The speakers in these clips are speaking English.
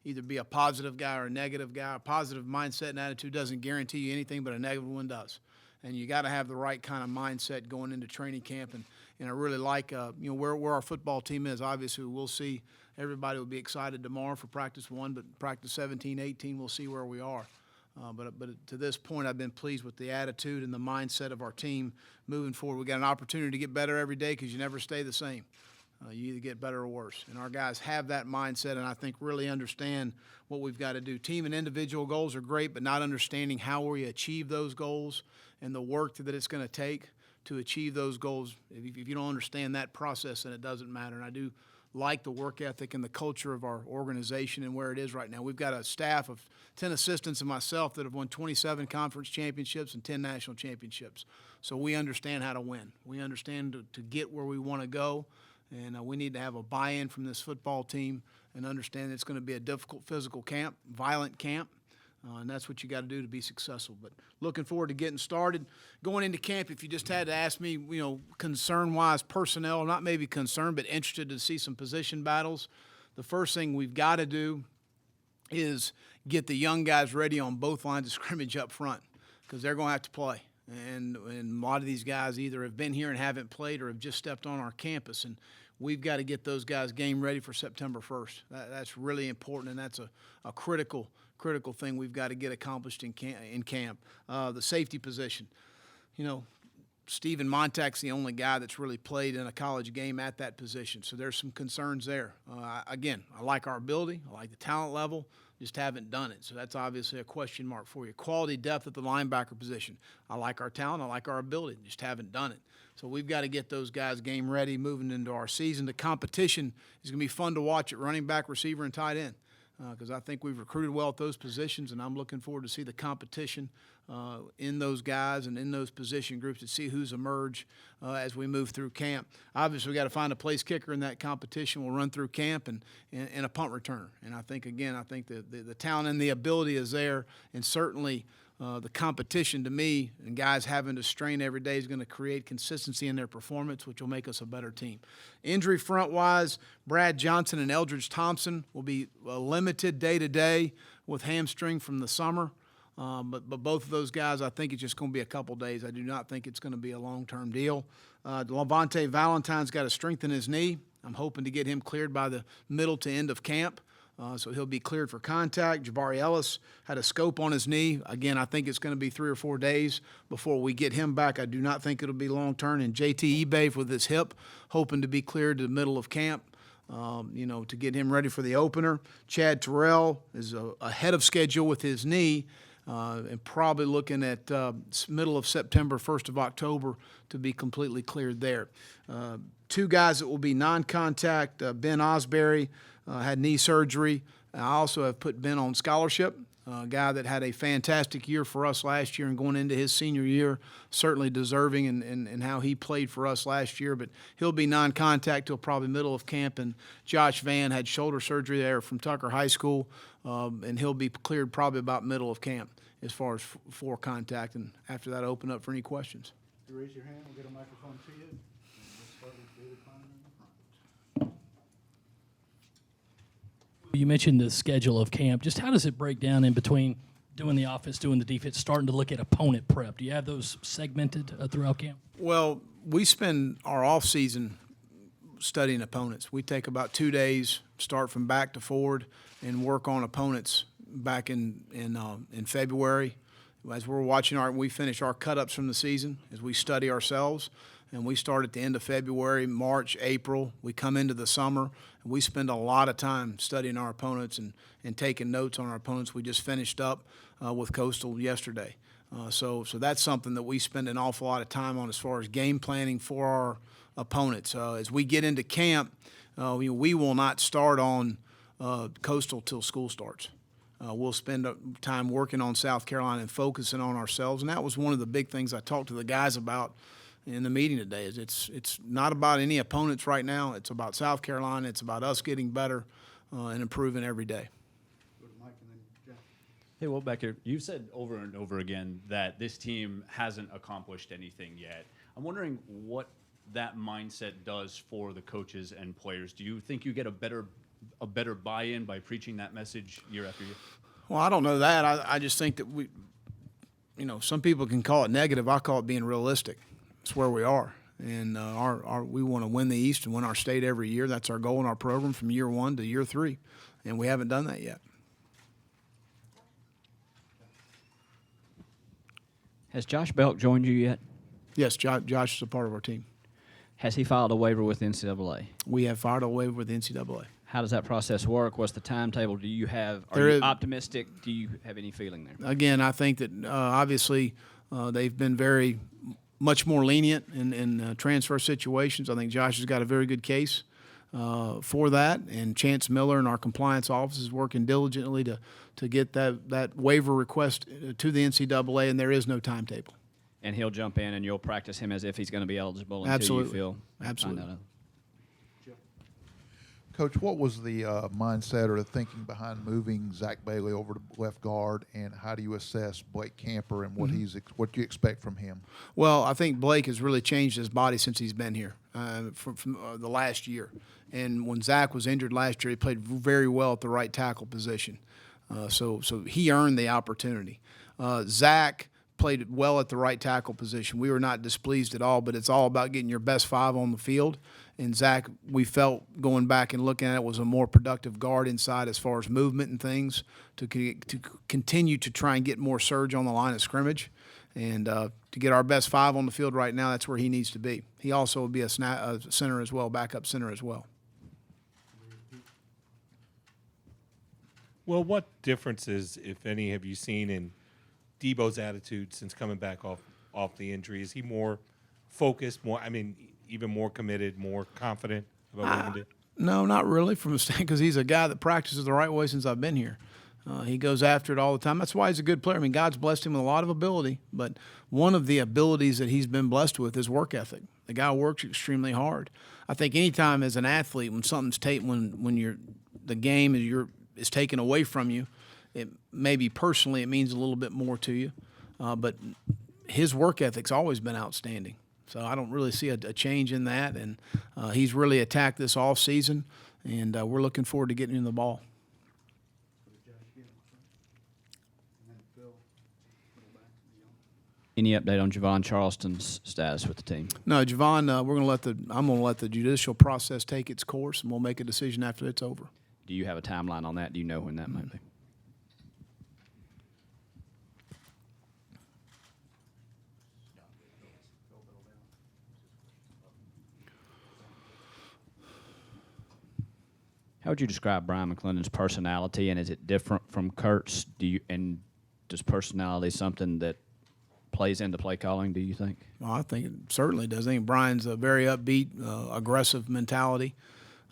either be a positive guy or a negative guy. A positive mindset and attitude doesn't guarantee you anything, but a negative one does. And you got to have the right kind of mindset going into training camp. And I really like, where our football team is. Obviously, we'll see. Everybody will be excited tomorrow for practice 1, but practice 17, 18, we'll see where we are. But to this point, I've been pleased with the attitude and the mindset of our team moving forward. We got an opportunity to get better every day because you never stay the same. You either get better or worse. And our guys have that mindset, and I think really understand what we've got to do. Team and individual goals are great, but not understanding how we achieve those goals and the work that it's going to take to achieve those goals. If you don't understand that process, then it doesn't matter. And I do like the work ethic and the culture of our organization and where it is right now. We've got a staff of 10 assistants and myself that have won 27 conference championships and 10 national championships. So we understand how to win. We understand to get where we want to go, and we need to have a buy-in from this football team and understand it's going to be a difficult physical camp, violent camp, and that's what you got to do to be successful. But looking forward to getting started. Going into camp, if you just had to ask me, concern-wise personnel, not maybe concerned, but interested to see some position battles, the first thing we've got to do is get the young guys ready on both lines of scrimmage up front because they're going to have to play. And a lot of these guys either have been here and haven't played or have just stepped on our campus. And we've got to get those guys game ready for September 1st. That's really important, and that's a critical thing we've got to get accomplished in camp. The safety position. Stephen Montak's the only guy that's really played in a college game at that position. So there's some concerns there. Again, I like our ability. I like the talent level. Just haven't done it. So that's obviously a question mark for you. Quality depth at the linebacker position. I like our talent. I like our ability. Just haven't done it. So we've got to get those guys game ready moving into our season. The competition is going to be fun to watch at running back, receiver, and tight end because I think we've recruited well at those positions, and I'm looking forward to see the competition in those guys and in those position groups to see who's emerged as we move through camp. Obviously, we got to find a place kicker in that competition. We'll run through camp and a punt returner. And I think the talent and the ability is there, and certainly the competition to me and guys having to strain every day is going to create consistency in their performance, which will make us a better team. Injury front-wise, Brad Johnson and Eldridge Thompson will be limited day-to-day with hamstring from the summer. But both of those guys, I think it's just going to be a couple days. I do not think it's going to be a long-term deal. Levante Valentine's got a strength in his knee. I'm hoping to get him cleared by the middle to end of camp. So he'll be cleared for contact. Jabari Ellis had a scope on his knee. Again, I think it's going to be 3 or 4 days before we get him back. I do not think it'll be long-term. And JT Ebay with his hip, hoping to be cleared to the middle of camp. To get him ready for the opener. Chad Terrell is ahead of schedule with his knee. And probably looking at middle of September, 1st of October to be completely cleared there. 2 guys that will be non-contact, Ben Osbury had knee surgery. I also have put Ben on scholarship, a guy that had a fantastic year for us last year and going into his senior year, certainly deserving in how he played for us last year, but he'll be non-contact till probably middle of camp. And Josh Van had shoulder surgery there from Tucker High School, and he'll be cleared probably about middle of camp as far as for contact. And after that, open up for any questions. You raise your hand, we'll get a microphone to you. You mentioned the schedule of camp. Just how does it break down in between doing the offense, doing the defense, starting to look at opponent prep? Do you have those segmented throughout camp? Well, we spend our off season studying opponents. We take about 2 days, start from back to forward, and work on opponents back in February. As we're watching we finish our cut-ups from the season as we study ourselves. And we start at the end of February, March, April. We come into the summer, and we spend a lot of time studying our opponents and taking notes on our opponents. We just finished up with Coastal yesterday. So that's something that we spend an awful lot of time on as far as game planning for our opponents. As we get into camp, we will not start on Coastal till school starts. We'll spend time working on South Carolina and focusing on ourselves. And that was one of the big things I talked to the guys about in the meeting today. Is it's not about any opponents right now. It's about South Carolina. It's about us getting better and improving every day. Hey, well, Becker, you've said over and over again that this team hasn't accomplished anything yet. I'm wondering what that mindset does for the coaches and players. Do you think you get a better a better buy-in by preaching that message year after year? Well, I don't know that. I just think that some people can call it negative. I call it being realistic. It's where we are. And we want to win the East and win our state every year. That's our goal in our program from year 1 to year 3. And we haven't done that yet. Has Josh Belk joined you yet? Yes, Josh is a part of our team. Has he filed a waiver with NCAA? We have filed a waiver with the NCAA. How does that process work? What's the timetable? Do you have? Are There you is- optimistic? Do you have any feeling there? Again, I think that obviously they've been very much more lenient in transfer situations. I think Josh has got a very good case for that, and Chance Miller in our compliance office is working diligently to get that waiver request to the NCAA, and there is no timetable. And he'll jump in, and you'll practice him as if he's going to be eligible until Absolutely. you feel. Absolutely. find out. Coach, what was the mindset or the thinking behind moving Zack Bailey over to left guard, and how do you assess Blake Camper and what what you expect from him? Well, I think Blake has really changed his body since he's been here from the last year. And when Zach was injured last year, he played very well at the right tackle position. So he earned the opportunity. Zach played well at the right tackle position. We were not displeased at all, but it's all about getting your best 5 on the field. And Zach, we felt going back and looking at it, was a more productive guard inside as far as movement and things to continue to try and get more surge on the line of scrimmage. And to get our best 5 on the field right now, that's where he needs to be. He also would be a center as well, backup center as well. Well, what differences, if any, have you seen in Debo's attitude since coming back off the injury? Is he more focused, even more committed, more confident about what he can do? No, not really, from a standpoint, because he's a guy that practices the right way since I've been here. He goes after it all the time. That's why he's a good player. I mean, God's blessed him with a lot of ability, but one of the abilities that he's been blessed with is work ethic. The guy works extremely hard. I think anytime as an athlete, when something's when the game is taken away from you, it maybe personally it means a little bit more to you, but his work ethic's always been outstanding. So I don't really see a change in that, and he's really attacked this off season, and we're looking forward to getting him the ball. Any update on Javon Charleston's status with the team? No, Javon, I'm going to let the judicial process take its course, and we'll make a decision after it's over. Do you have a timeline on that? Do you know when that might be? How would you describe BrianClinton's personality, and is it different from Kurt's? Does personality something that plays into play calling, do you think? Well, I think it certainly does. I think Brian's a very upbeat, aggressive mentality,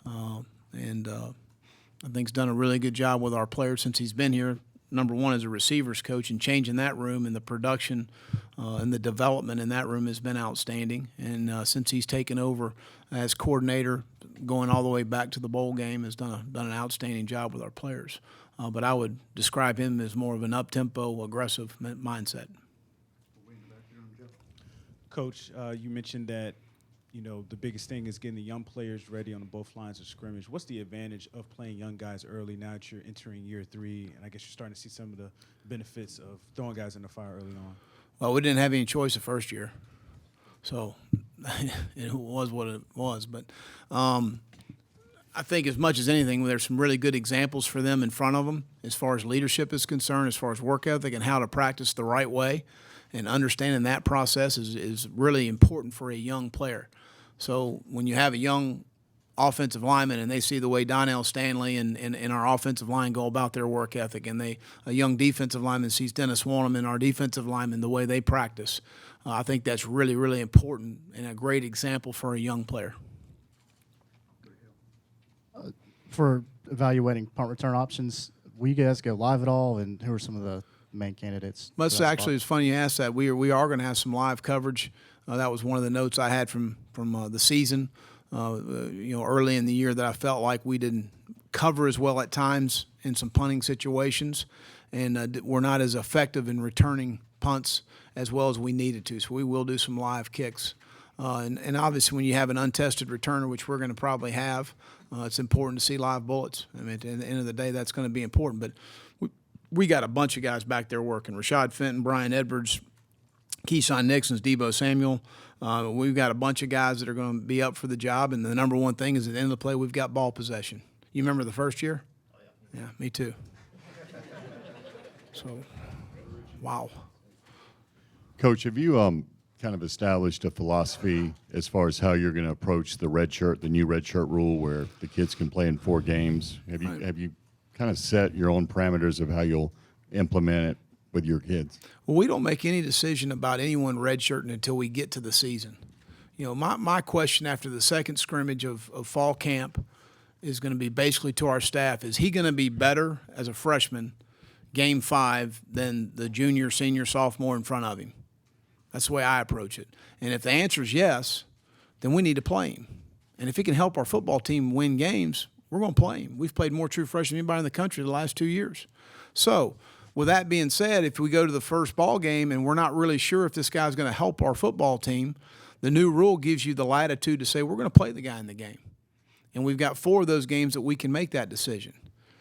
and I think he's done a really good job with our players since he's been here. Number one, as a receivers coach, and changing that room, and the production and the development in that room has been outstanding. And since he's taken over as coordinator, going all the way back to the bowl game, has done an outstanding job with our players. But I would describe him as more of an up-tempo, aggressive mindset. Coach, you mentioned that, the biggest thing is getting the young players ready on both lines of scrimmage. What's the advantage of playing young guys early now that you're entering year 3, and I guess you're starting to see some of the benefits of throwing guys in the fire early on? Well, we didn't have any choice the first year, so it was what it was. But I think as much as anything, there's some really good examples for them in front of them as far as leadership is concerned, as far as work ethic and how to practice the right way. And understanding that process is really important for a young player. So when you have a young offensive lineman and they see the way Donnell Stanley and our offensive line go about their work ethic, and a young defensive lineman sees Dennis Wanham and our defensive lineman, the way they practice, I think that's really, really important and a great example for a young player. For evaluating punt return options, will you guys go live at all, and who are some of the main candidates? That's actually, it's funny you asked that. We are going to have some live coverage. That was one of the notes I had from the season, early in the year, that I felt like we didn't cover as well at times in some punting situations, and we're not as effective in returning punts as well as we needed to. So we will do some live kicks And obviously, when you have an untested returner, which we're going to probably have, it's important to see live bullets. I mean, at the end of the day, that's going to be important. But we got a bunch of guys back there working. Rashad Fenton, Brian Edwards, Keyshawn Nixon's, Debose Samuel. We've got a bunch of guys that are going to be up for the job. And the number one thing is at the end of the play, we've got ball possession. You remember the first year? Oh, yeah. Yeah, me too. So, wow. Coach, have you kind of established a philosophy as far as how you're going to approach the redshirt, the new redshirt rule, where the kids can play in 4 games? Have you kind of set your own parameters of how you'll implement it with your kids? Well, we don't make any decision about anyone redshirting until we get to the season. You know, my question after the second scrimmage of fall camp is going to be basically to our staff: is he going to be better as a freshman, game 5, than the junior, senior, sophomore in front of him? That's the way I approach it. And if the answer is yes, then we need to play him. And if he can help our football team win games, we're going to play him. We've played more true freshmen than anybody in the country the last 2 years. So with that being said, if we go to the first ball game and we're not really sure if this guy's going to help our football team, the new rule gives you the latitude to say we're going to play the guy in the game. And we've got 4 of those games that we can make that decision.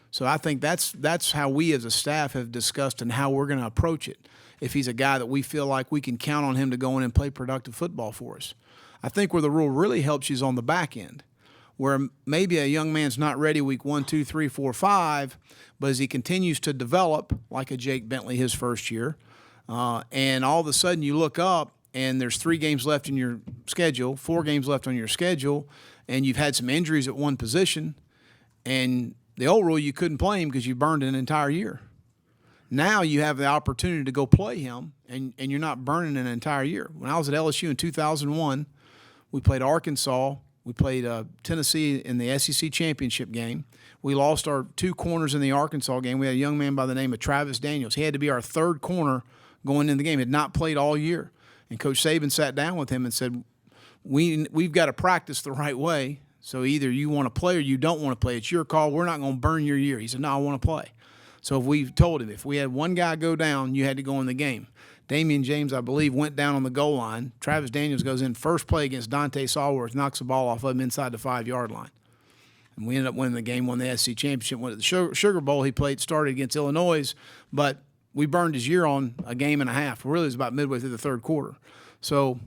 So I think that's how we as a staff have discussed and how we're going to approach it. If he's a guy that we feel like we can count on him to go in and play productive football for us. I think where the rule really helps you is on the back end, where maybe a young man's not ready week 1, 2, 3, 4, 5, but as he continues to develop, like a Jake Bentley his first year, and all of a sudden you look up and there's 3 games left in your schedule, 4 games left on your schedule, and you've had some injuries at one position, and the old rule you couldn't play him because you burned an entire year. Now you have the opportunity to go play him, and you're not burning an entire year. When I was at LSU in 2001, we played Arkansas. We played Tennessee in the SEC championship game. We lost our 2 corners in the Arkansas game. We had a young man by the name of Travis Daniels. He had to be our 3rd corner going in the game. He had not played all year. And Coach Saban sat down with him and said, we've got to practice the right way. So either you want to play or you don't want to play. It's your call. We're not going to burn your year. He said, no, I want to play. So if we told him, if we had one guy go down, you had to go in the game. Damian James, I believe, went down on the goal line. Travis Daniels goes in first play against Dante Sawworth, knocks the ball off of him inside the 5-yard line. And we ended up winning the game, won the SEC championship, went to the Sugar Bowl. He started against Illinois, but we burned his year on a game and a half. Really, it was about midway through the 3rd quarter. So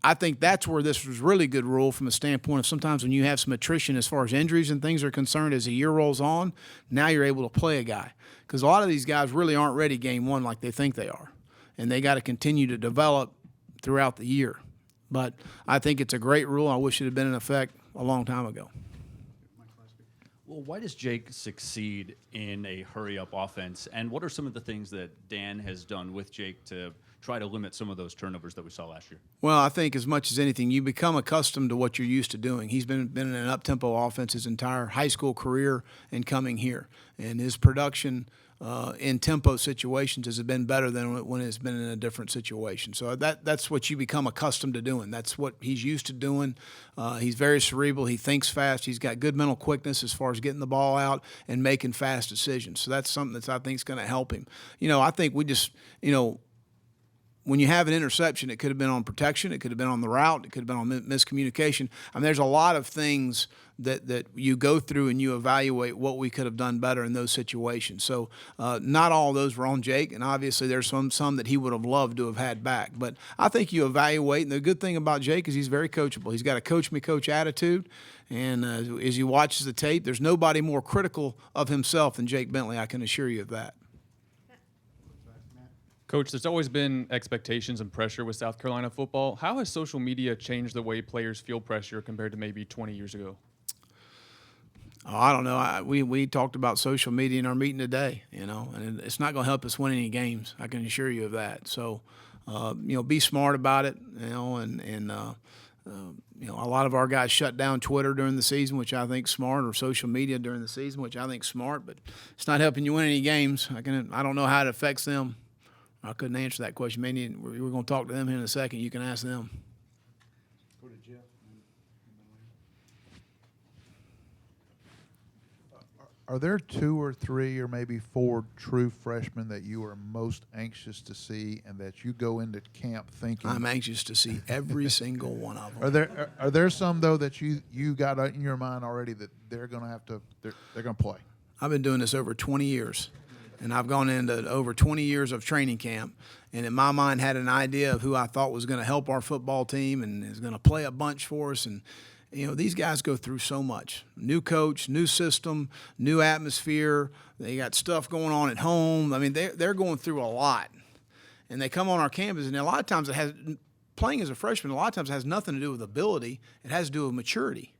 I think that's where this was really good rule from a standpoint of sometimes when you have some attrition as far as injuries and things are concerned as the year rolls on, now you're able to play a guy. Because a lot of these guys really aren't ready game 1 like they think they are. And they got to continue to develop throughout the year. But I think it's a great rule. I wish it had been in effect a long time ago. Well, why does Jake succeed in a hurry-up offense? And what are some of the things that Dan has done with Jake to try to limit some of those turnovers that we saw last year? Well, I think as much as anything, you become accustomed to what you're used to doing. He's been in an up-tempo offense his entire high school career and coming here. And his production in tempo situations has been better than when it's been in a different situation. So that's what you become accustomed to doing. That's what he's used to doing. He's very cerebral. He thinks fast. He's got good mental quickness as far as getting the ball out and making fast decisions. So that's something that I think is going to help him. I think we just, when you have an interception, it could have been on protection, it could have been on the route, it could have been on miscommunication. I mean, there's a lot of things that you go through and you evaluate what we could have done better in those situations. So not all of those were on Jake, and obviously there's some that he would have loved to have had back. But I think you evaluate, and the good thing about Jake is he's very coachable. He's got a coach-me-coach attitude, and as he watches the tape, there's nobody more critical of himself than Jake Bentley, I can assure you of that. Coach, there's always been expectations and pressure with South Carolina football. How has social media changed the way players feel pressure compared to maybe 20 years ago? Oh, I don't know. We talked about social media in our meeting today, and it's not going to help us win any games. I can assure you of that. So, be smart about it, and a lot of our guys shut down Twitter during the season, which I think is smart, or social media during the season, which I think is smart, but it's not helping you win any games. I don't know how it affects them. I couldn't answer that question. Maybe we're going to talk to them here in a second. You can ask them. Go to Jeff. Are there 2 or 3 or maybe 4 true freshmen that you are most anxious to see and that you go into camp thinking? I'm anxious to see every single one of them. Are there some though that you got in your mind already that they're going to have to they're going to play? I've been doing this over 20 years, and I've gone into over 20 years of training camp, and in my mind had an idea of who I thought was going to help our football team and is going to play a bunch for us. And you know, these guys go through so much. New coach, new system, new atmosphere. They got stuff going on at home. I mean, they're going through a lot. And they come on our campus, and a lot of times playing as a freshman, a lot of times has nothing to do with ability. It has to do with maturity.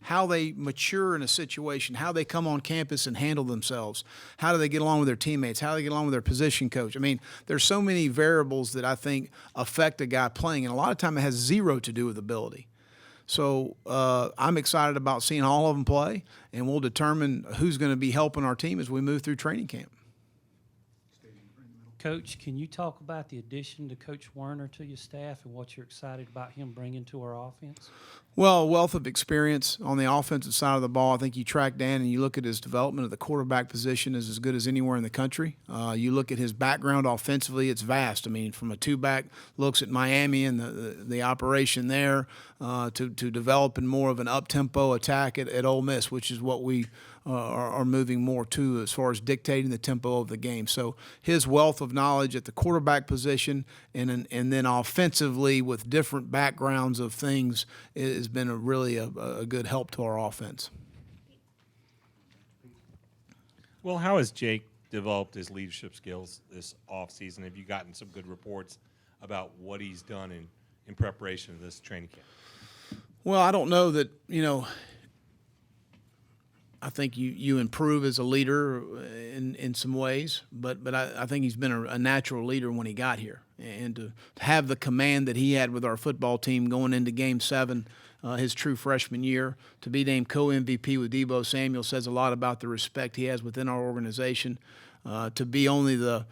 How they mature in a situation, how they come on campus and handle themselves, how do they get along with their teammates, how do they get along with their position coach. I mean, there's so many variables that I think affect a guy playing, and a lot of time it has zero to do with ability. So I'm excited about seeing all of them play, and we'll determine who's going to be helping our team as we move through training camp. Coach, can you talk about the addition to Coach Werner to your staff and what you're excited about him bringing to our offense? Well, a wealth of experience on the offensive side of the ball. I think you track Dan and you look at his development of the quarterback position is as good as anywhere in the country. You look at his background offensively, it's vast. I mean, from a two-back, looks at Miami and the operation there to developing more of an up-tempo attack at Ole Miss, which is what we are moving more to as far as dictating the tempo of the game. So his wealth of knowledge at the quarterback position and then offensively with different backgrounds of things has been really a good help to our offense. Well, how has Jake developed his leadership skills this offseason? Have you gotten some good reports about what he's done in preparation of this training camp? Well, I don't know that, I think you improve as a leader in some ways, but I think he's been a natural leader when he got here. And to have the command that he had with our football team going into Game 7, his true freshman year, to be named co-MVP with Debose Samuel says a lot about the respect he has within our organization. To be only the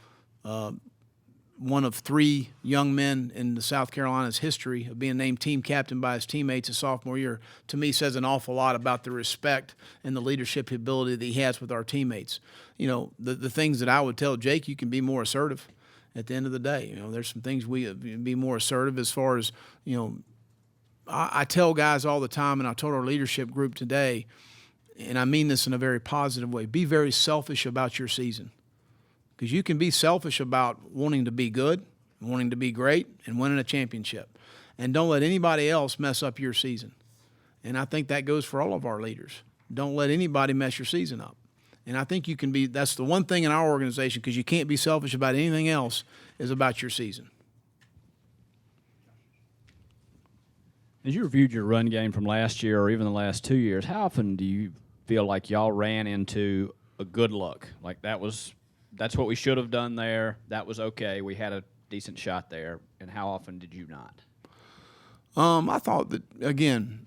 one of 3 young men in the South Carolina's history of being named team captain by his teammates his sophomore year, to me says an awful lot about the respect and the leadership ability that he has with our teammates. The things that I would tell Jake, you can be more assertive at the end of the day. There's some things we be more assertive as far as, I tell guys all the time, and I told our leadership group today, and I mean this in a very positive way, be very selfish about your season. Because you can be selfish about wanting to be good, wanting to be great, and winning a championship. And don't let anybody else mess up your season. And I think that goes for all of our leaders. Don't let anybody mess your season up. And I think you can be – that's the one thing in our organization, because you can't be selfish about anything else, is about your season. As you reviewed your run game from last year or even the last 2 years, how often do you feel like y'all ran into a good luck? Like that's what we should have done there. That was okay. We had a decent shot there. And how often did you not? I thought that, again,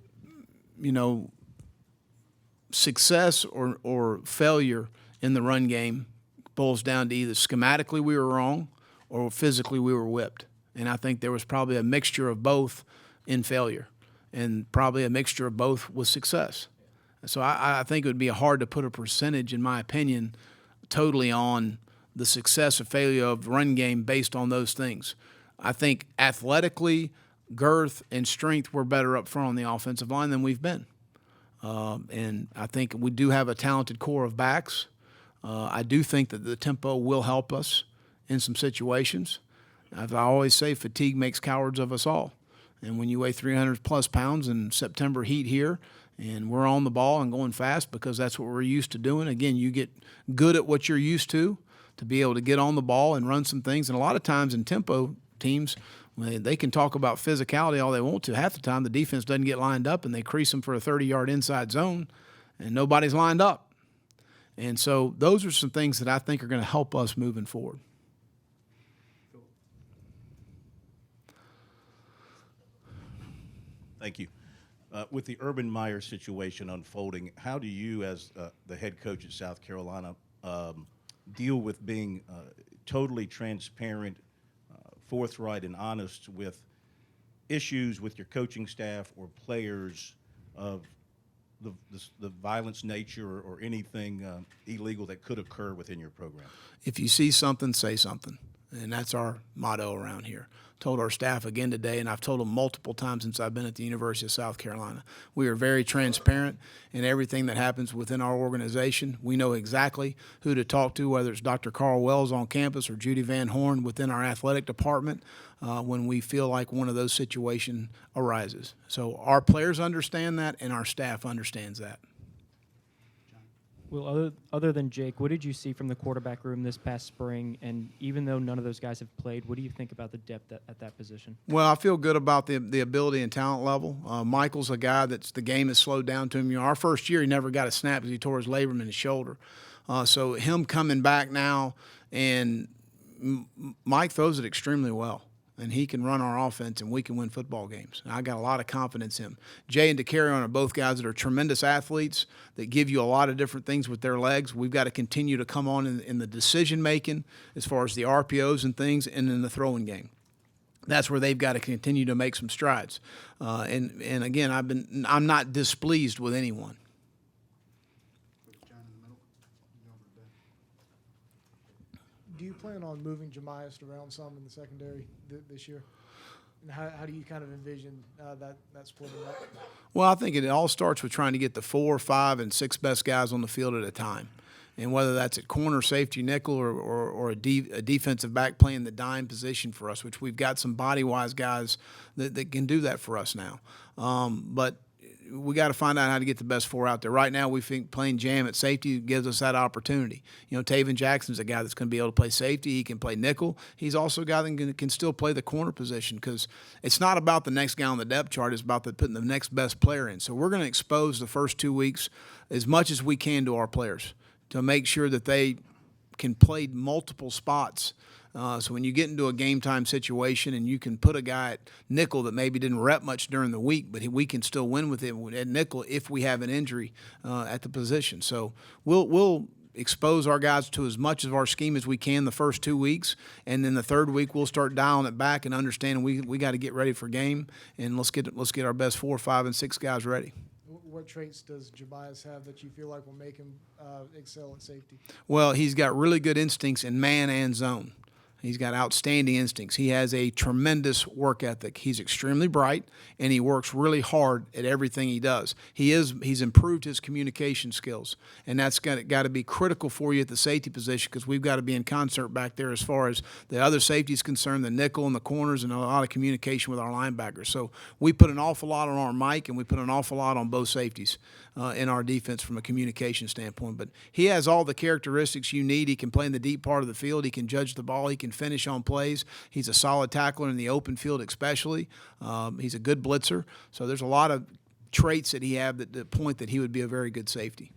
success or failure in the run game boils down to either schematically we were wrong or physically we were whipped. And I think there was probably a mixture of both in failure and probably a mixture of both with success. So I think it would be hard to put a percentage, in my opinion, totally on the success or failure of the run game based on those things. I think athletically, girth and strength were better up front on the offensive line than we've been. And I think we do have a talented core of backs. I do think that the tempo will help us in some situations. As I always say, fatigue makes cowards of us all. And when you weigh 300-plus pounds in September heat here, and we're on the ball and going fast because that's what we're used to doing. Again, you get good at what you're used to be able to get on the ball and run some things. And a lot of times in tempo teams, they can talk about physicality all they want to. Half the time the defense doesn't get lined up and they crease them for a 30-yard inside zone and nobody's lined up. And so those are some things that I think are going to help us moving forward. Thank you. With the Urban Meyer situation unfolding, how do you, as the head coach at South Carolina, deal with being totally transparent, forthright, and honest with issues with your coaching staff or players of the violence nature or anything illegal that could occur within your program? If you see something, say something. And that's our motto around here. Told our staff again today, and I've told them multiple times since I've been at the University of South Carolina. We are very transparent in everything that happens within our organization. We know exactly who to talk to, whether it's Dr. Carl Wells on campus or Judy Van Horn within our athletic department when we feel like one of those situations arises. So our players understand that, and our staff understands that. Well, other than Jake, what did you see from the quarterback room this past spring? And even though none of those guys have played, what do you think about the depth at that position? Well, I feel good about the ability and talent level. Michael's a guy that's the game has slowed down to him. You know, our first year he never got a snap because he tore his labrum in his shoulder. So him coming back now, and Mike throws it extremely well. And he can run our offense, and we can win football games. And I got a lot of confidence in him. Jay and DeCarrion are both guys that are tremendous athletes that give you a lot of different things with their legs. We've got to continue to come on in the decision-making as far as the RPOs and things and in the throwing game. That's where they've got to continue to make some strides. And again, I'm not displeased with anyone. Do you plan on moving Jemias around some in the secondary this year? And how do you kind of envision that splitting up? Well, I think it all starts with trying to get the 4, 5, and 6 best guys on the field at a time. And whether that's at corner, safety, nickel, or a defensive back playing the dime position for us, which we've got some body-wise guys that can do that for us now. But we got to find out how to get the best 4 out there. Right now, we think playing jam at safety gives us that opportunity. You know, Taven Jackson's a guy that's going to be able to play safety. He can play nickel. He's also a guy that can still play the corner position because it's not about the next guy on the depth chart. It's about putting the next best player in. So we're going to expose the first 2 weeks as much as we can to our players to make sure that they can play multiple spots. So when you get into a game time situation and you can put a guy at nickel that maybe didn't rep much during the week, but we can still win with him at nickel if we have an injury at the position. So we'll expose our guys to as much of our scheme as we can the first 2 weeks, and then the third week we'll start dialing it back and understanding we got to get ready for game, and let's get our best 4, 5, and 6 guys ready. What traits does Jemias have that you feel like will make him excel at safety? Well, he's got really good instincts in man and zone. He's got outstanding instincts. He has a tremendous work ethic. He's extremely bright, and he works really hard at everything he does. He's improved his communication skills, and that's got to be critical for you at the safety position because we've got to be in concert back there as far as the other safety is concerned, the nickel and the corners, and a lot of communication with our linebackers. So we put an awful lot on our Mike, and we put an awful lot on both safeties in our defense from a communication standpoint. But he has all the characteristics you need. He can play in the deep part of the field. He can judge the ball. He can finish on plays. He's a solid tackler in the open field especially. He's a good blitzer. So there's a lot of traits that he have that point that he would be a very good safety.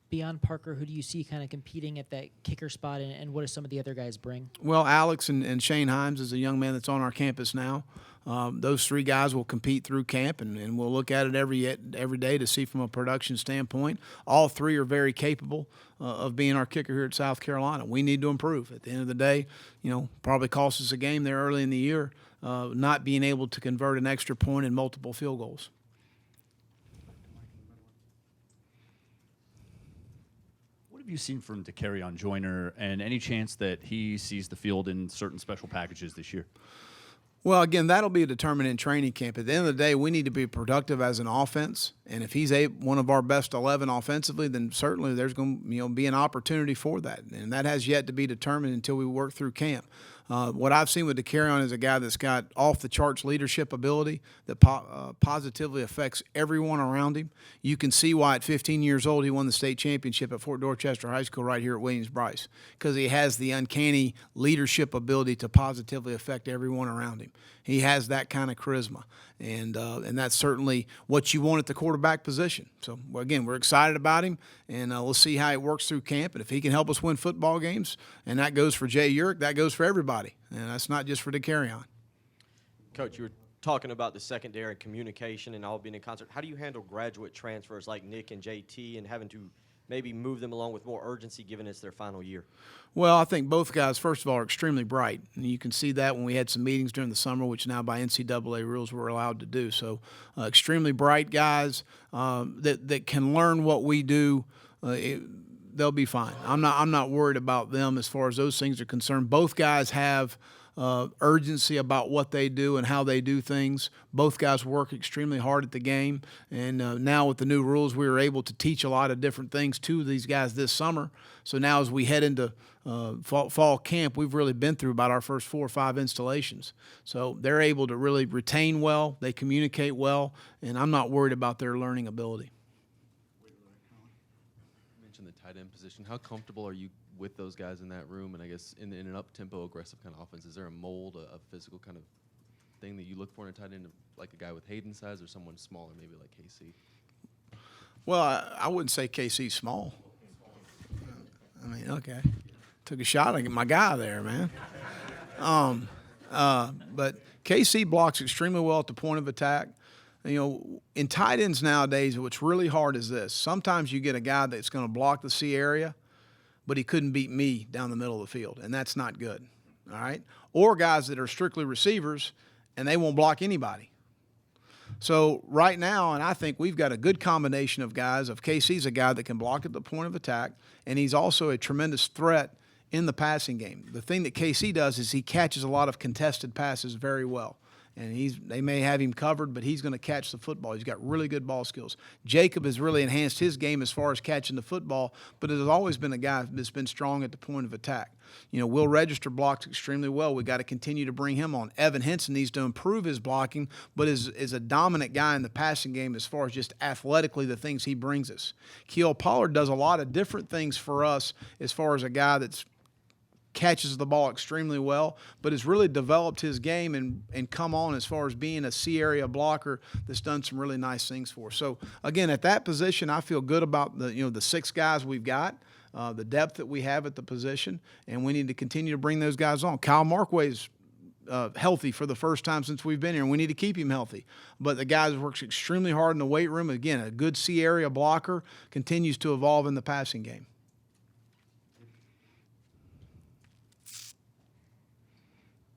Beyond Parker, who do you see kind of competing at that kicker spot, and what do some of the other guys bring? Well, Alex and Shane Himes is a young man that's on our campus now. Those 3 guys will compete through camp, and we'll look at it every day to see from a production standpoint. All 3 are very capable of being our kicker here at South Carolina. We need to improve. At the end of the day, you know, probably cost us a game there early in the year, not being able to convert an extra point and multiple field goals. What have you seen from DeCarrion Joyner, and any chance that he sees the field in certain special packages this year? Well, again, that'll be determined in training camp. At the end of the day, we need to be productive as an offense, and if he's one of our best 11 offensively, then certainly there's going to be an opportunity for that, and that has yet to be determined until we work through camp. What I've seen with DeCarrion is a guy that's got off-the-charts leadership ability that positively affects everyone around him. You can see why at 15 years old he won the state championship at Fort Dorchester High School right here at Williams-Brice, because he has the uncanny leadership ability to positively affect everyone around him. He has that kind of charisma, and that's certainly what you want at the quarterback position. So, again, we're excited about him, and we'll see how it works through camp. And if he can help us win football games, and that goes for Jay Urich, that goes for everybody, and that's not just for DeCarrion. Coach, you were talking about the secondary communication and all being in concert. How do you handle graduate transfers like Nick and JT and having to maybe move them along with more urgency given it's their final year? Well, I think both guys, first of all, are extremely bright. And you can see that when we had some meetings during the summer, which now by NCAA rules we're allowed to do. So extremely bright guys that can learn what we do. They'll be fine. I'm not worried about them as far as those things are concerned. Both guys have urgency about what they do and how they do things. Both guys work extremely hard at the game. And now with the new rules, we were able to teach a lot of different things to these guys this summer. So now as we head into fall camp, we've really been through about our first 4 or 5 installations. So they're able to really retain well, they communicate well, and I'm not worried about their learning ability. You mentioned the tight end position. How comfortable are you with those guys in that room? And I guess in an up-tempo, aggressive kind of offense, is there a mold, a physical kind of thing that you look for in a tight end, like a guy with Hayden's size or someone smaller, maybe like KC? Well, I wouldn't say KC's small. I mean, okay. Took a shot at my guy there, man. But KC blocks extremely well at the point of attack. You know, in tight ends nowadays, what's really hard is this. Sometimes you get a guy that's going to block the C area, but he couldn't beat me down the middle of the field, and that's not good, all right? Or guys that are strictly receivers, and they won't block anybody. So right now, and I think we've got a good combination of guys. KC's a guy that can block at the point of attack, and he's also a tremendous threat in the passing game. The thing that KC does is he catches a lot of contested passes very well. And they may have him covered, but he's going to catch the football. He's got really good ball skills. Jacob has really enhanced his game as far as catching the football, but it has always been a guy that's been strong at the point of attack. You know, Will Register blocks extremely well. We got to continue to bring him on. Evan Henson needs to improve his blocking, but is a dominant guy in the passing game as far as just athletically the things he brings us. Keel Pollard does a lot of different things for us as far as a guy that's catches the ball extremely well, but has really developed his game and come on as far as being a C area blocker that's done some really nice things for us. So again, at that position, I feel good about the 6 guys we've got, the depth that we have at the position, and we need to continue to bring those guys on. Kyle Markway's healthy for the first time since we've been here, and we need to keep him healthy. But the guy works extremely hard in the weight room. Again, a good C area blocker, continues to evolve in the passing game.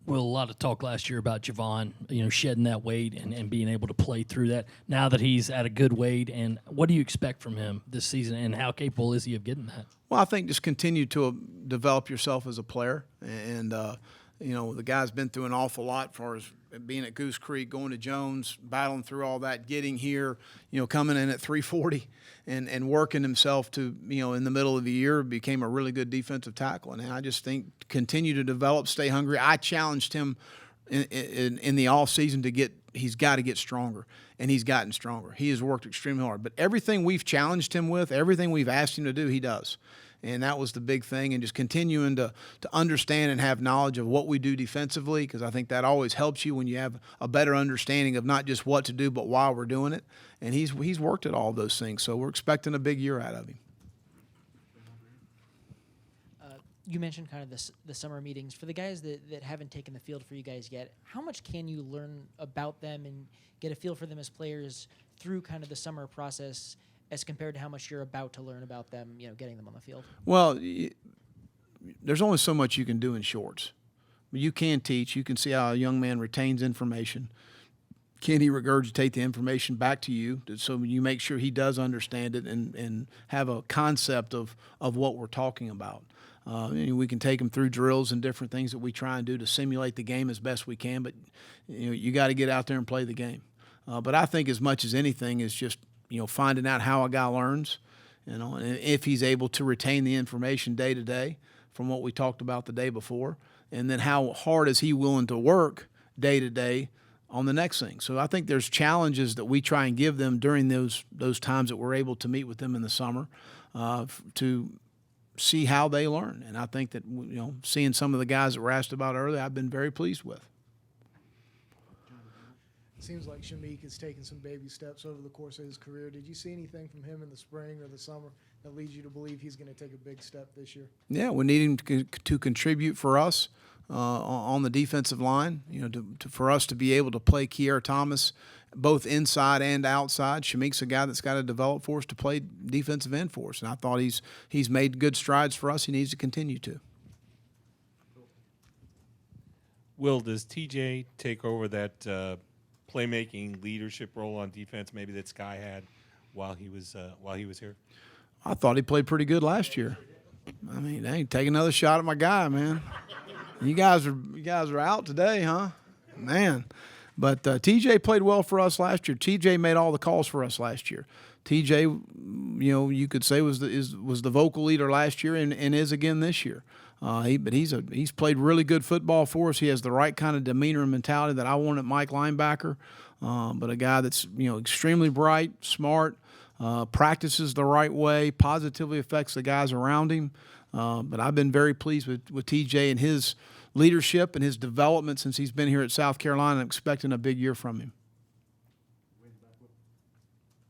Well, a lot of talk last year about Javon, shedding that weight and being able to play through that. Now that he's at a good weight, and what do you expect from him this season, and how capable is he of getting that? Well, I think just continue to develop yourself as a player. And, the guy's been through an awful lot as far as being at Goose Creek, going to Jones, battling through all that, getting here, coming in at 340 and working himself to, in the middle of the year, became a really good defensive tackle. And I just think continue to develop, stay hungry. I challenged him in the offseason he's got to get stronger, and he's gotten stronger. He has worked extremely hard. But everything we've challenged him with, everything we've asked him to do, he does. And that was the big thing, and just continuing to understand and have knowledge of what we do defensively, because I think that always helps you when you have a better understanding of not just what to do, but why we're doing it. And he's worked at all those things, so we're expecting a big year out of him. You mentioned kind of the summer meetings. For the guys that haven't taken the field for you guys yet, how much can you learn about them and get a feel for them as players through kind of the summer process as compared to how much you're about to learn about them, getting them on the field? Well, there's only so much you can do in shorts. You can teach. You can see how a young man retains information. Can he regurgitate the information back to you so you make sure he does understand it and have a concept of what we're talking about? We can take them through drills and different things that we try and do to simulate the game as best we can, but you got to get out there and play the game. But I think as much as anything is just finding out how a guy learns, and if he's able to retain the information day to day from what we talked about the day before, and then how hard is he willing to work day to day on the next thing. So I think there's challenges that we try and give them during those times that we're able to meet with them in the summer to see how they learn. And I think that seeing some of the guys that were asked about earlier, I've been very pleased with. Seems like Shameik has taken some baby steps over the course of his career. Did you see anything from him in the spring or the summer that leads you to believe he's going to take a big step this year? Yeah, we need him to contribute for us on the defensive line. For us to be able to play Kiara Thomas both inside and outside. Shamik's a guy that's got to develop for us to play defensive end for us, and I thought he's made good strides for us. He needs to continue to. Will, does TJ take over that playmaking leadership role on defense maybe that Sky had while he was here? I thought he played pretty good last year. I mean, hey, take another shot at my guy, man. You guys are out today, huh? Man. But TJ played well for us last year. TJ made all the calls for us last year. TJ, you could say was the vocal leader last year and is again this year. But he's played really good football for us. He has the right kind of demeanor and mentality that I want at Mike linebacker. But a guy that's extremely bright, smart, practices the right way, positively affects the guys around him. But I've been very pleased with TJ and his leadership and his development since he's been here at South Carolina. I'm expecting a big year from him.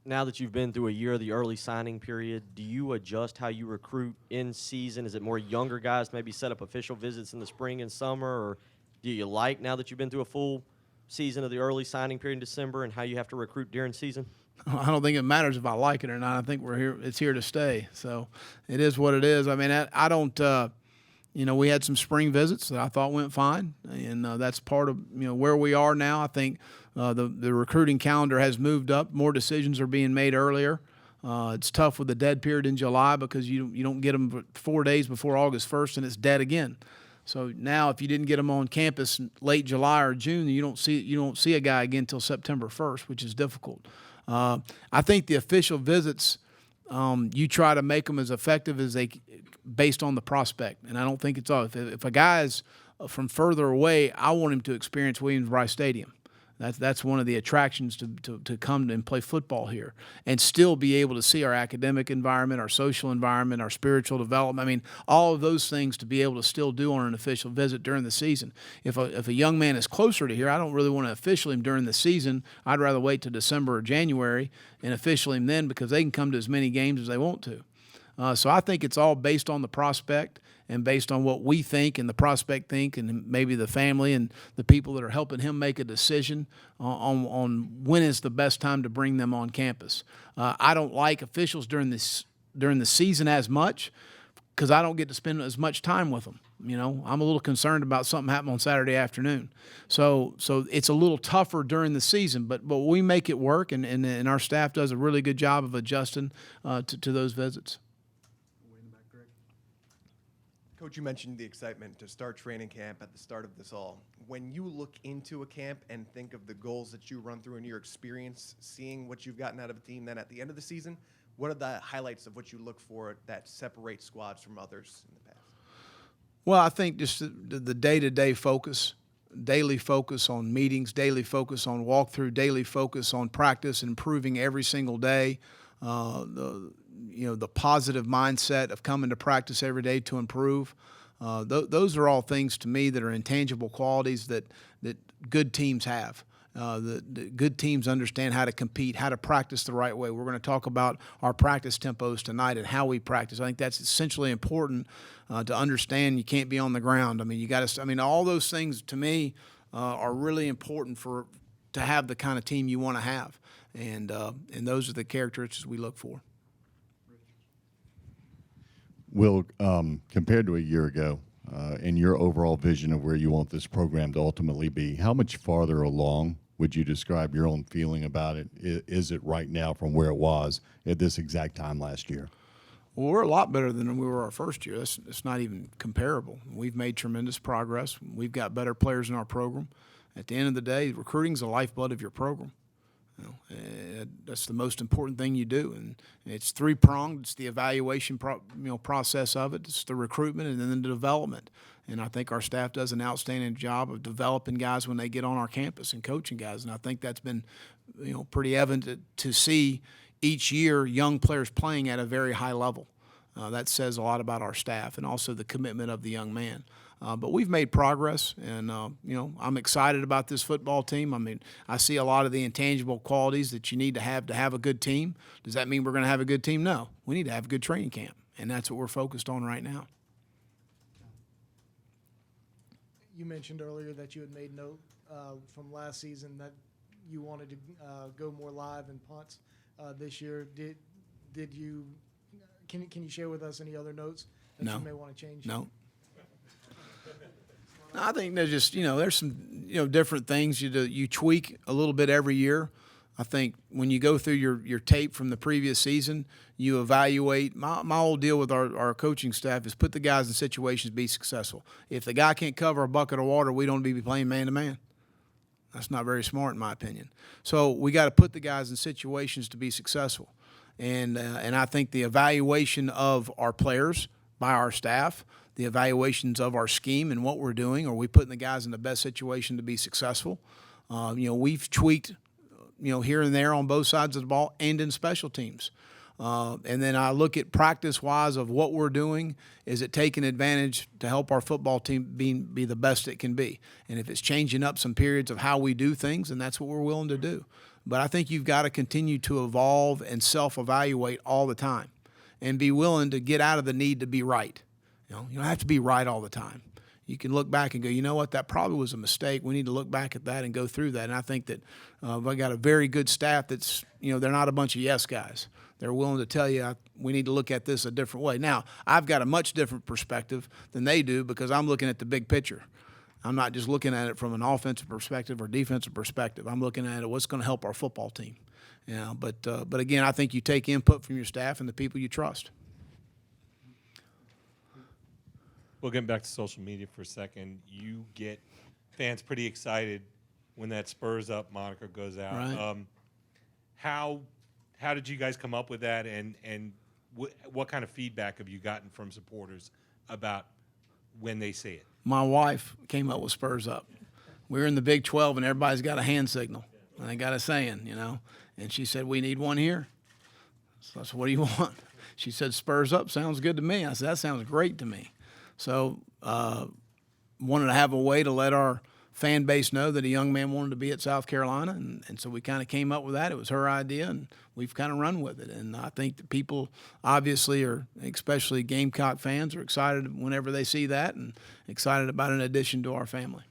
Now that you've been through a year of the early signing period, do you adjust how you recruit in season? Is it more younger guys maybe set up official visits in the spring and summer, or do you like now that you've been through a full season of the early signing period in December and how you have to recruit during season? I don't think it matters if I like it or not. I think we're here. It's here to stay. So it is what it is. I mean, I don't. We had some spring visits that I thought went fine, and that's part of where we are now. I think the recruiting calendar has moved up. More decisions are being made earlier. It's tough with the dead period in July because you don't get them 4 days before August 1st, and it's dead again. So now, if you didn't get them on campus late July or June, you don't see a guy again until September 1st, which is difficult. I think the official visits, you try to make them as effective as they, based on the prospect, and I don't think it's all. If a guy is from further away, I want him to experience Williams-Brice Stadium. That's one of the attractions to come and play football here and still be able to see our academic environment, our social environment, our spiritual development. I mean, all of those things to be able to still do on an official visit during the season. If a young man is closer to here, I don't really want to official him during the season. I'd rather wait till December or January and official him then because they can come to as many games as they want to. So I think it's all based on the prospect and based on what we think and the prospect think and maybe the family and the people that are helping him make a decision on when is the best time to bring them on campus. I don't like officials during the season as much because I don't get to spend as much time with them. I'm a little concerned about something happening on Saturday afternoon. So it's a little tougher during the season, but we make it work, and our staff does a really good job of adjusting to those visits. Coach, you mentioned the excitement to start training camp at the start of this all. When you look into a camp and think of the goals that you run through in your experience, seeing what you've gotten out of a team then at the end of the season, what are the highlights of what you look for that separate squads from others in the past? Well, I think just the day-to-day focus, daily focus on meetings, daily focus on walkthrough, daily focus on practice, improving every single day. The positive mindset of coming to practice every day to improve. Those are all things to me that are intangible qualities that good teams have. The good teams understand how to compete, how to practice the right way. We're going to talk about our practice tempos tonight and how we practice. I think that's essentially important to understand. You can't be on the ground. I mean, all those things to me are really important to have the kind of team you want to have, and those are the characteristics we look for. Will, compared to a year ago, in your overall vision of where you want this program to ultimately be, how much farther along would you describe your own feeling about it? Is it right now from where it was at this exact time last year? Well, we're a lot better than we were our first year. It's not even comparable. We've made tremendous progress. We've got better players in our program. At the end of the day, recruiting is the lifeblood of your program. That's the most important thing you do, and it's three-pronged. It's the evaluation process of it. It's the recruitment and then the development. And I think our staff does an outstanding job of developing guys when they get on our campus and coaching guys. And I think that's been pretty evident to see each year young players playing at a very high level. That says a lot about our staff and also the commitment of the young man. But we've made progress, and I'm excited about this football team. I mean, I see a lot of the intangible qualities that you need to have a good team. Does that mean we're going to have a good team? No. We need to have a good training camp, and that's what we're focused on right now. You mentioned earlier that you had made note from last season that you wanted to go more live and punts this year. Did you? Can you share with us any other notes that No. you may want to change? No. I think there's just, there's some, different things you tweak a little bit every year. I think when you go through your tape from the previous season, you evaluate. My whole deal with our coaching staff is put the guys in situations to be successful. If the guy can't cover a bucket of water, we don't be playing man-to-man. That's not very smart in my opinion. So we got to put the guys in situations to be successful. And I think the evaluation of our players by our staff, the evaluations of our scheme and what we're doing, are we putting the guys in the best situation to be successful? We've tweaked, here and there on both sides of the ball and in special teams. And then I look at practice-wise of what we're doing. Is it taking advantage to help our football team be the best it can be? And if it's changing up some periods of how we do things, then that's what we're willing to do. But I think you've got to continue to evolve and self-evaluate all the time and be willing to get out of the need to be right. You don't have to be right all the time. You can look back and go, you know what, that probably was a mistake. We need to look back at that and go through that. And I think that we got a very good staff that's, they're not a bunch of yes guys. They're willing to tell you we need to look at this a different way. Now, I've got a much different perspective than they do because I'm looking at the big picture. I'm not just looking at it from an offensive perspective or defensive perspective. I'm looking at it what's going to help our football team. But again, I think you take input from your staff and the people you trust. Well, getting back to social media for a second, you get fans pretty excited when that Spurs Up moniker goes out. Right. How did you guys come up with that, and what kind of feedback have you gotten from supporters about when they say it? My wife came up with Spurs Up. We're in the Big 12, and everybody's got a hand signal. And they got a saying, And she said, we need one here. So I said, what do you want? She said, Spurs Up sounds good to me. I said, that sounds great to me. So wanted to have a way to let our fan base know that a young man wanted to be at South Carolina, and so we kind of came up with that. It was her idea, and we've kind of run with it. And I think that people obviously are, especially Gamecock fans, are excited whenever they see that and excited about an addition to our family.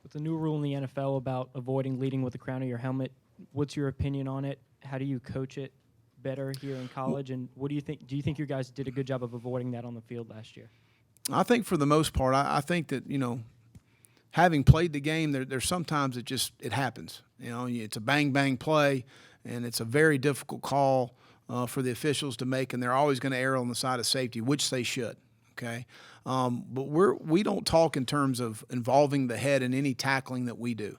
With the new rule in the NFL about avoiding leading with the crown of your helmet, what's your opinion on it? How do you coach it better here in college? And what do you think? Do you think your guys did a good job of avoiding that on the field last year? I think for the most part, I think that, having played the game, there's sometimes it happens. It's a bang-bang play, and it's a very difficult call for the officials to make, and they're always going to err on the side of safety, which they should, okay? But we don't talk in terms of involving the head in any tackling that we do.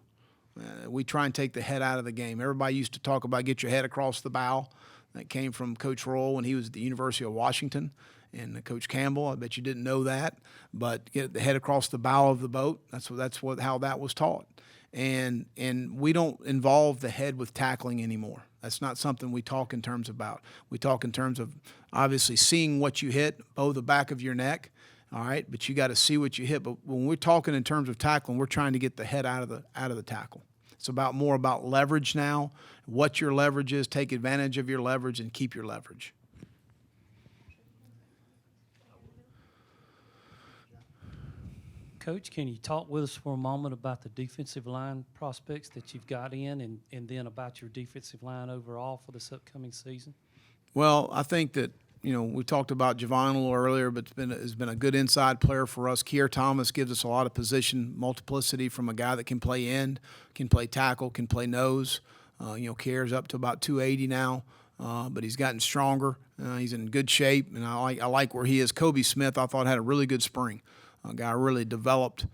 We try and take the head out of the game. Everybody used to talk about get your head across the bow. That came from Coach Roll when he was at the University of Washington. And Coach Campbell, I bet you didn't know that, but get the head across the bow of the boat. That's how that was taught. And we don't involve the head with tackling anymore. That's not something we talk in terms about. We talk in terms of obviously seeing what you hit, bow the back of your neck, all right. But you got to see what you hit. But when we're talking in terms of tackling, we're trying to get the head out of the tackle. It's more about leverage now. What your leverage is, take advantage of your leverage, and keep your leverage. Coach, can you talk with us for a moment about the defensive line prospects that you've got in and then about your defensive line overall for this upcoming season? Well, I think that, we talked about Javon a little earlier, but has been a good inside player for us. Kiara Thomas gives us a lot of position multiplicity from a guy that can play end, can play tackle, can play nose. Kiara's up to about 280 now, but he's gotten stronger. He's in good shape, and I like where he is. Kobe Smith, I thought, had a really good spring. A guy really developed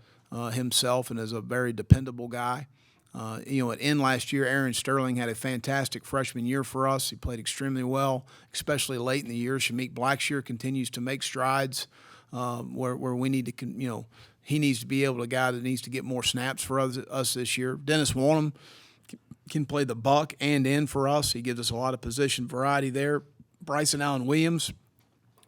himself and is a very dependable guy. At end last year, Aaron Sterling had a fantastic freshman year for us. He played extremely well, especially late in the year. Shameik Blackshear continues to make strides where we need to, he needs to be able to guy that needs to get more snaps for us this year. Dennis Wanham can play the buck and in for us. He gives us a lot of position variety there. Bryson Allen Williams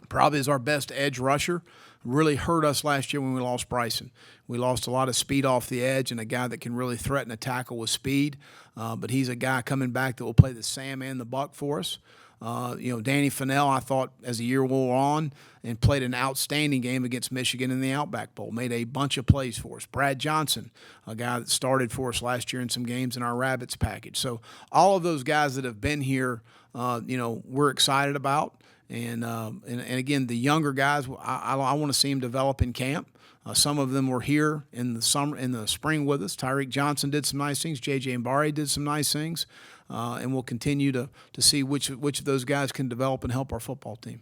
probably is our best edge rusher. Really hurt us last year when we lost Bryson. We lost a lot of speed off the edge and a guy that can really threaten a tackle with speed. But he's a guy coming back that will play the Sam and the buck for us. Danny Fennell, I thought, as the year wore on, and played an outstanding game against Michigan in the Outback Bowl, made a bunch of plays for us. Brad Johnson, a guy that started for us last year in some games in our Rabbits package. So all of those guys that have been here, we're excited about. And again, the younger guys, I want to see them develop in camp. Some of them were here in the spring with us. Tyreek Johnson did some nice things. J.J. Mbari did some nice things. And we'll continue to see which of those guys can develop and help our football team.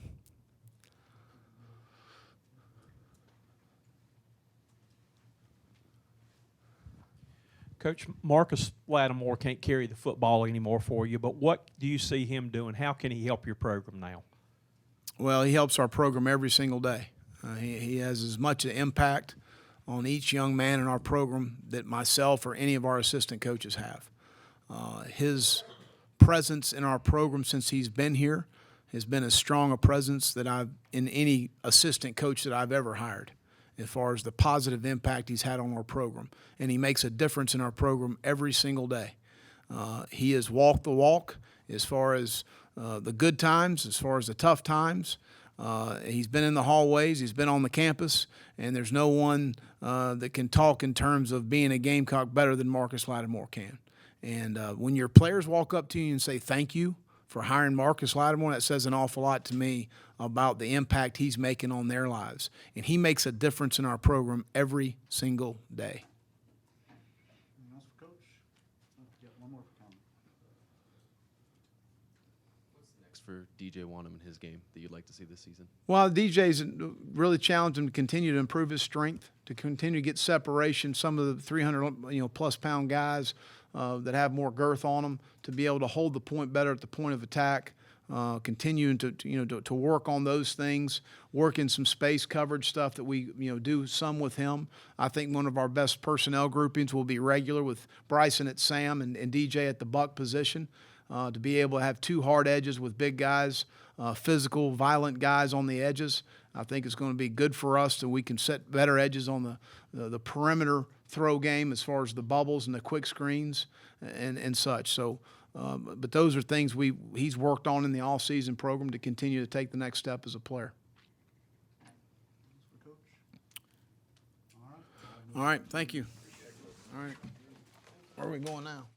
Coach, Marcus Lattimore can't carry the football anymore for you, but what do you see him doing? How can he help your program now? Well, he helps our program every single day. He has as much an impact on each young man in our program that myself or any of our assistant coaches have. His presence in our program since he's been here has been as strong a presence that in any assistant coach that I've ever hired, as far as the positive impact he's had on our program. And he makes a difference in our program every single day. He has walked the walk as far as the good times, as far as the tough times. He's been in the hallways, he's been on the campus, and there's no one that can talk in terms of being a Gamecock better than Marcus Lattimore can. And when your players walk up to you and say thank you for hiring Marcus Lattimore, that says an awful lot to me about the impact he's making on their lives. And he makes a difference in our program every single day. For DJ Wanham in his game that you'd like to see this season? Well, DJ's really challenged him to continue to improve his strength, to continue to get separation. Some of the 300 plus pound guys that have more girth on them, to be able to hold the point better at the point of attack. Continuing to work on those things, work in some space coverage stuff that we do some with him. I think one of our best personnel groupings will be regular with Bryson at Sam and DJ at the buck position. To be able to have two hard edges with big guys, physical, violent guys on the edges, I think it's going to be good for us, so we can set better edges on the perimeter throw game as far as the bubbles and the quick screens and such. So, but those are things he's worked on in the all-season program to continue to take the next step as a player. All right, thank you. All right, where are we going now?